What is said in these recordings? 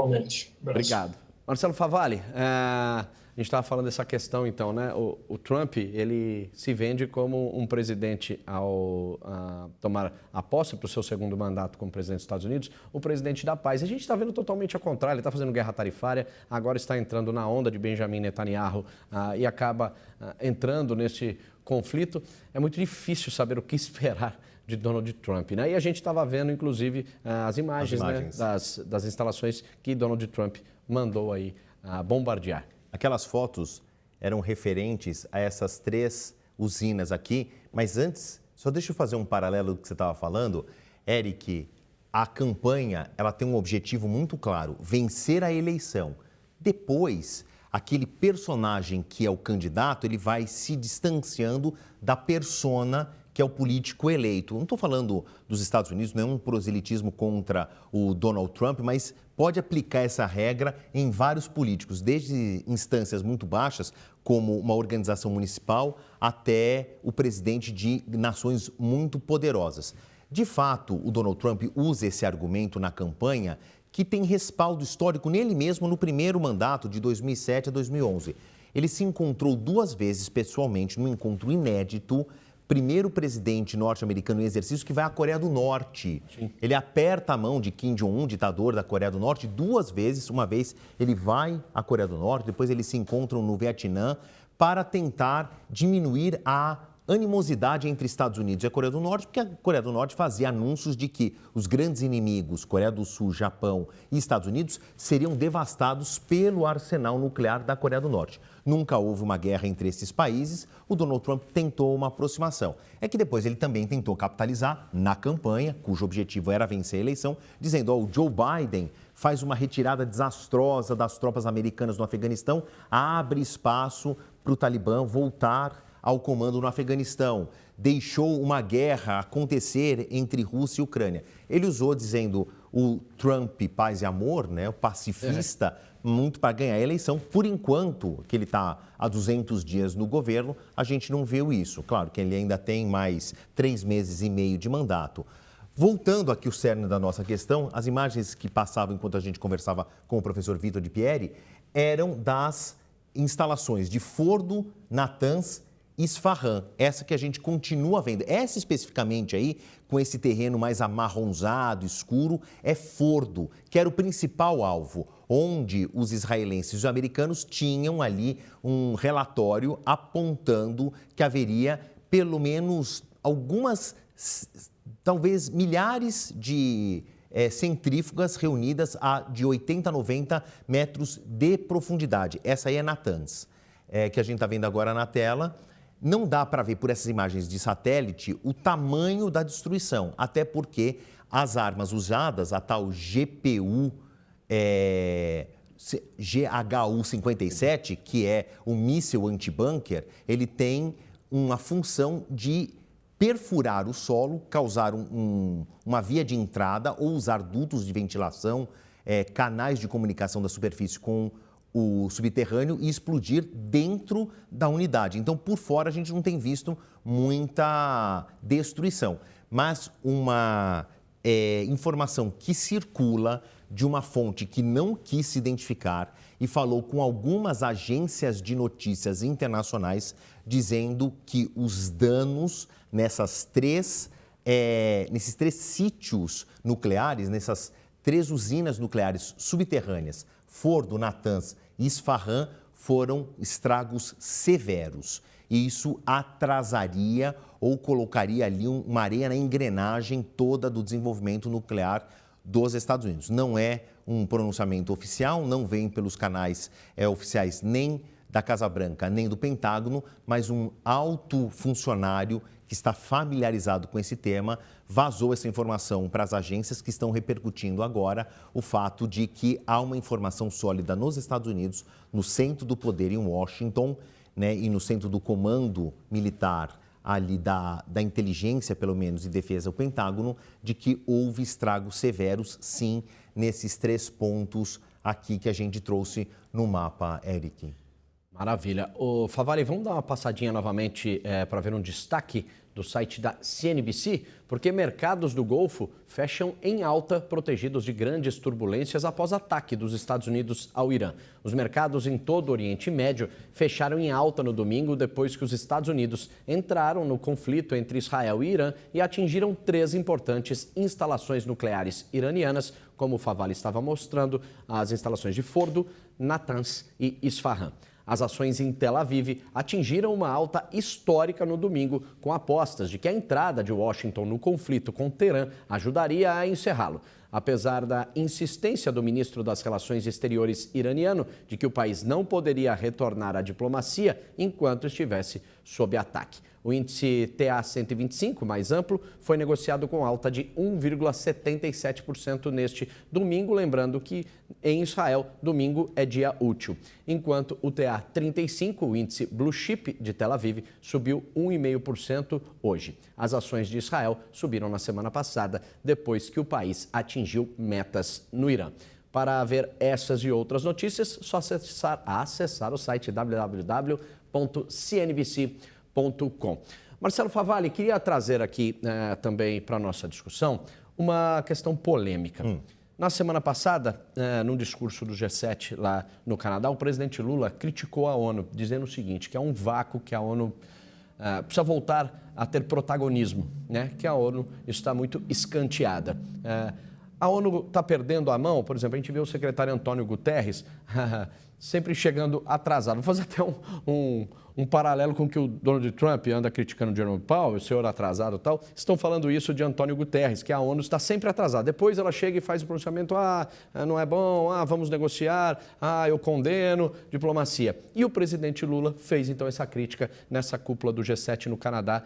Igualmente. Abraço. Obrigado. Marcelo Favalli, a gente estava falando dessa questão, então, né? O Trump, ele se vende como um presidente ao tomar a posse para o seu segundo mandato como presidente dos Estados Unidos, o presidente da paz. A gente está vendo totalmente ao contrário, ele está fazendo guerra tarifária, agora está entrando na onda de Benjamin Netanyahu e acaba entrando nesse conflito. É muito difícil saber o que esperar de Donald Trump, né? E a gente estava vendo, inclusive, as imagens. Né, das instalações que Donald Trump mandou aí bombardear. Aquelas fotos eram referentes a essas 3 usinas aqui, mas antes, só deixa eu fazer um paralelo do que você estava falando. Eric, a campanha ela tem um objetivo muito claro, vencer a eleição. Depois, aquele personagem que é o candidato, ele vai se distanciando da persona que é o político eleito. Não estou falando dos Estados Unidos, não é um proselitismo contra o Donald Trump, mas pode aplicar essa regra em vários políticos, desde instâncias muito baixas, como uma organização municipal, até o presidente de nações muito poderosas. De fato, o Donald Trump usa esse argumento na campanha, que tem respaldo histórico nele mesmo no primeiro mandato de 2007 a 2011. Ele se encontrou 2 vezes pessoalmente, num encontro inédito, primeiro presidente norte-americano em exercício que vai à Coreia do Norte. Sim. Ele aperta a mão de Kim Jong-un, ditador da Coreia do Norte, 2 vezes. Uma vez ele vai à Coreia do Norte, depois eles se encontram no Vietnã para tentar diminuir a animosidade entre Estados Unidos e a Coreia do Norte, porque a Coreia do Norte fazia anúncios de que os grandes inimigos, Coreia do Sul, Japão e Estados Unidos, seriam devastados pelo arsenal nuclear da Coreia do Norte. Nunca houve uma guerra entre esses países, o Donald Trump tentou uma aproximação. É que depois ele também tentou capitalizar na campanha, cujo objetivo era vencer a eleição, dizendo, o Joe Biden faz uma retirada desastrosa das tropas americanas no Afeganistão, abre espaço para o Talibã voltar ao comando no Afeganistão, deixou uma guerra acontecer entre Rússia e Ucrânia. Ele usou dizendo o Trump paz e amor, né, o pacifista, muito para ganhar a eleição. Por enquanto, que ele está há 200 dias no governo, a gente não viu isso. Claro que ele ainda tem mais 3 meses e meio de mandato. Voltando aqui o cerne da nossa questão, as imagens que passavam enquanto a gente conversava com o professor Vitor de Pieri eram das instalações de Fordo, Natanz, Isfahan, essa que a gente continua vendo. Essa especificamente aí, com esse terreno mais amarronzado, escuro, é Fordo, que era o principal alvo, onde os israelenses e os americanos tinham ali um relatório apontando que haveria pelo menos algumas, talvez milhares de centrífugas reunidas a de 80 a 90 metros de profundidade. Essa aí é Natanz, que a gente está vendo agora na tela. Não dá para ver por essas imagens de satélite o tamanho da destruição, até porque as armas usadas, a tal GPU, GHU-57, que é o míssil anti-bunker, ele tem uma função de perfurar o solo, causar uma via de entrada ou usar dutos de ventilação, canais de comunicação da superfície com o subterrâneo e explodir dentro da unidade. Então, por fora, a gente não tem visto muita destruição. Mas uma informação que circula de uma fonte que não quis se identificar e falou com algumas agências de notícias internacionais, dizendo que os danos nesses 3 sítios nucleares, nessas 3 usinas nucleares subterrâneas, Fordo, Natanz e Isfahan, foram estragos severos. E isso atrasaria ou colocaria ali uma areia na engrenagem toda do desenvolvimento nuclear dos Estados Unidos. Não é um pronunciamento oficial, não vem pelos canais oficiais nem da Casa Branca, nem do Pentágono, mas um alto funcionário que está familiarizado com esse tema vazou essa informação para as agências que estão repercutindo agora o fato de que há uma informação sólida nos Estados Unidos, no centro do poder em Washington, né, e no centro do comando militar ali da inteligência, pelo menos, e defesa do Pentágono, de que houve estragos severos, sim, nesses 3 pontos aqui que a gente trouxe no mapa, Eric. Maravilha. Ô, Favale, vamos dar uma passadinha novamente para ver um destaque do site da CNBC, porque mercados do Golfo fecham em alta, protegidos de grandes turbulências após ataque dos Estados Unidos ao Irã. Os mercados em todo o Oriente Médio fecharam em alta no domingo, depois que os Estados Unidos entraram no conflito entre Israel e Irã e atingiram 3 importantes instalações nucleares iranianas, como o Favale estava mostrando, as instalações de Fordo, Natanz e Isfahan. As ações em Tel Aviv atingiram uma alta histórica no domingo, com apostas de que a entrada de Washington no conflito com Teherã ajudaria a encerrá-lo. Apesar da insistência do ministro das Relações Exteriores iraniano de que o país não poderia retornar à diplomacia enquanto estivesse sob ataque. O índice TA-125, mais amplo, foi negociado com alta de 1,77% neste domingo, lembrando que em Israel, domingo é dia útil. Enquanto o TA-35, o índice Blue Chip de Tel Aviv, subiu 1,5% hoje. As ações de Israel subiram na semana passada, depois que o país atingiu metas no Irã. Para ver essas e outras notícias, só acessar o site www.cnbc.com. Marcelo Favale, queria trazer aqui também para a nossa discussão uma questão polêmica. Na semana passada, num discurso do G7 lá no Canadá, o presidente Lula criticou a ONU, dizendo o seguinte, que é um vácuo, que a ONU precisa voltar a ter protagonismo, né? Que a ONU está muito escanteada. A ONU está perdendo a mão, por exemplo, a gente vê o secretário Antônio Guterres sempre chegando atrasado. Vou fazer até um paralelo com o que o Donald Trump anda criticando o Jerome Powell, o senhor atrasado e tal. Estão falando isso de Antônio Guterres, que a ONU está sempre atrasada. Depois ela chega e faz o pronunciamento, não é bom, vamos negociar, eu condeno, diplomacia. E o presidente Lula fez então essa crítica nessa cúpula do G7 no Canadá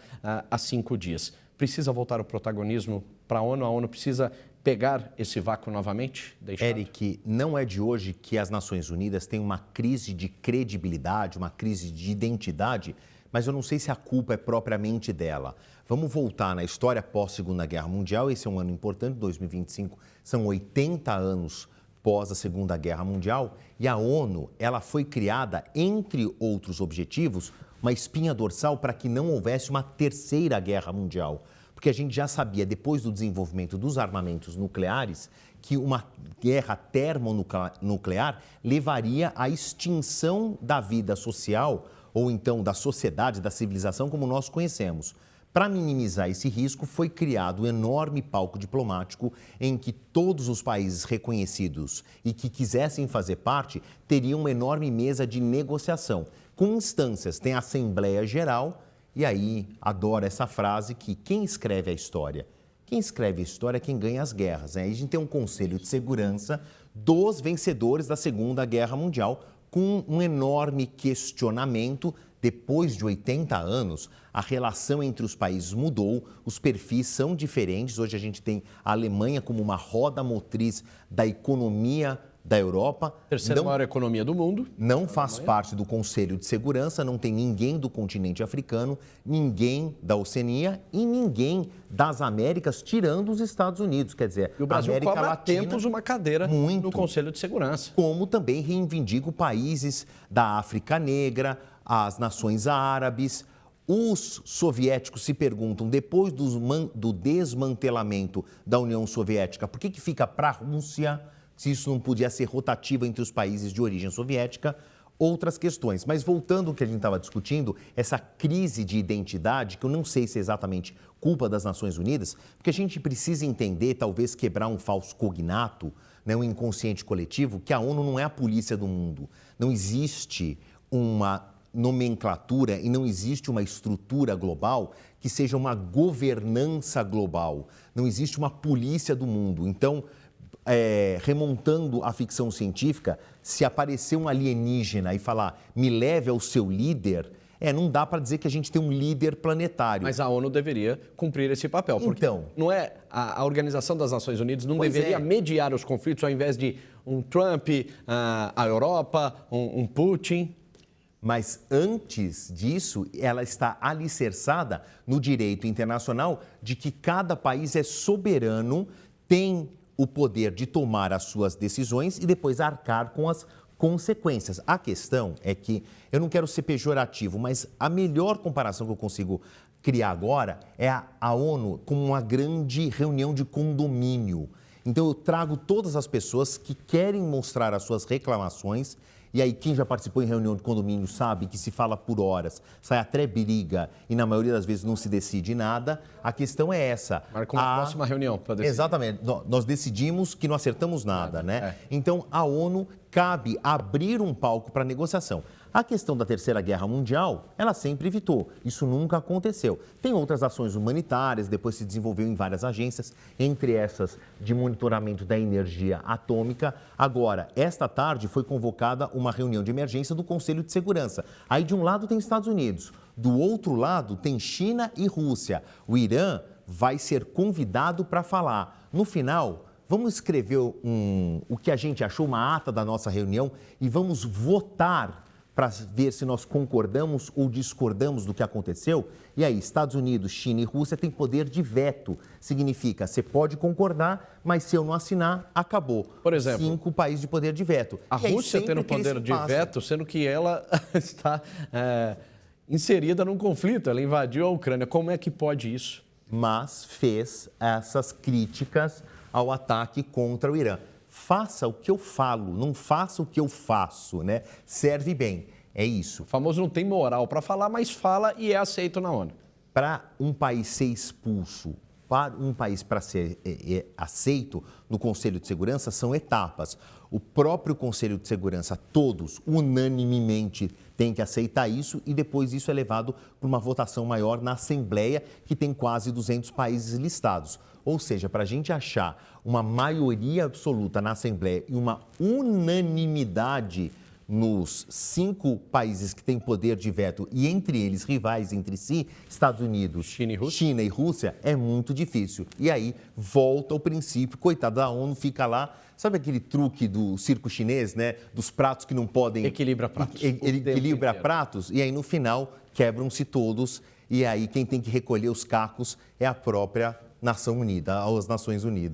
há 5 dias. Precisa voltar o protagonismo para a ONU precisa pegar esse vácuo novamente? Eric, não é de hoje que as Nações Unidas têm uma crise de credibilidade, uma crise de identidade, mas eu não sei se a culpa é propriamente dela. Vamos voltar na história pós-Segunda Guerra Mundial, esse é um ano importante, 2025, são 80 anos pós a Segunda Guerra Mundial, e a ONU, ela foi criada, entre outros objetivos, uma espinha dorsal para que não houvesse uma terceira guerra mundial. Porque a gente já sabia, depois do desenvolvimento dos armamentos nucleares, que uma guerra termonuclear levaria à extinção da vida social, ou então da sociedade, da civilização como nós conhecemos. Para minimizar esse risco, foi criado um enorme palco diplomático em que todos os países reconhecidos e que quisessem fazer parte teriam uma enorme mesa de negociação, com instâncias, tem a Assembleia Geral. E aí, adoro essa frase que quem escreve a história? Quem escreve a história é quem ganha as guerras. Né? Aí a gente tem um Conselho de Segurança dos vencedores da Segunda Guerra Mundial, com um enorme questionamento. Depois de 80 anos, a relação entre os países mudou, os perfis são diferentes. Hoje a gente tem a Alemanha como uma roda motriz da economia da Europa. Terceira maior economia do mundo. Não faz parte do Conselho de Segurança, não tem ninguém do continente africano, ninguém da Oceania e ninguém das Américas, tirando os Estados Unidos. Quer dizer, e o Brasil América cobra há Latina, tempos uma cadeira no Conselho de Segurança. Como também reivindica países da África Negra, as nações árabes. Os soviéticos se perguntam, depois do desmantelamento da União Soviética, por que fica para a Rússia? Se isso não podia ser rotativo entre os países de origem soviética, outras questões. Mas voltando ao que a gente estava discutindo, essa crise de identidade, que eu não sei se é exatamente culpa das Nações Unidas, porque a gente precisa entender, talvez quebrar um falso cognato, né, um inconsciente coletivo, que a ONU não é a polícia do mundo. Não existe uma nomenclatura e não existe uma estrutura global que seja uma governança global. Não existe uma polícia do mundo. Então, remontando a ficção científica, se aparecer um alienígena e falar, me leve ao seu líder, não dá para dizer que a gente tem um líder planetário. Mas a ONU deveria cumprir esse papel, porque não é a Organização das Nações Unidas não deveria mediar os conflitos ao invés de um Trump, a Europa, um Putin. Mas antes disso, ela está alicerçada no direito internacional de que cada país é soberano, tem o poder de tomar as suas decisões e depois arcar com as consequências. A questão é que, eu não quero ser pejorativo, mas a melhor comparação que eu consigo criar agora é a ONU como uma grande reunião de condomínio. Então, eu trago todas as pessoas que querem mostrar as suas reclamações. E aí, quem já participou em reunião de condomínio sabe que se fala por horas, sai até briga e na maioria das vezes não se decide nada. A questão é essa. Marca uma próxima reunião para decidir. Exatamente. Nós decidimos que não acertamos nada, né? É. Então, a ONU cabe abrir um palco para negociação. A questão da Terceira Guerra Mundial, ela sempre evitou. Isso nunca aconteceu. Tem outras ações humanitárias, depois se desenvolveu em várias agências, entre essas de monitoramento da energia atômica. Agora, esta tarde foi convocada uma reunião de emergência do Conselho de Segurança. Aí, de um lado tem Estados Unidos, do outro lado tem China e Rússia. O Irã vai ser convidado para falar. No final, vamos escrever o que a gente achou, uma ata da nossa reunião e vamos votar para ver se nós concordamos ou discordamos do que aconteceu. E aí, Estados Unidos, China e Rússia têm poder de veto. Significa, você pode concordar, mas se eu não assinar, acabou. Por exemplo, 5 países de poder de veto. A Rússia tendo poder de veto, sendo que ela está inserida num conflito, ela invadiu a Ucrânia. Como é que pode isso? Mas fez essas críticas ao ataque contra o Irã. Faça o que eu falo, não faça o que eu faço, né? Serve bem, é isso. O famoso não tem moral para falar, mas fala e é aceito na ONU. Para um país ser expulso, para um país para ser aceito no Conselho de Segurança, são etapas. O próprio Conselho de Segurança, todos, unanimemente, têm que aceitar isso e depois isso é levado para uma votação maior na Assembleia, que tem quase 200 países listados. Ou seja, para a gente achar uma maioria absoluta na Assembleia e uma unanimidade nos 5 países que têm poder de veto e entre eles rivais entre si, Estados Unidos, China e Rússia, é muito difícil. E aí volta ao princípio, coitado da ONU, fica lá, sabe aquele truque do circo chinês, né? Dos pratos que não podem... Equilibra pratos. Equilibra pratos e aí no final quebram-se todos e aí quem tem que recolher os cacos é a própria Nação Unida, as Nações Unidas.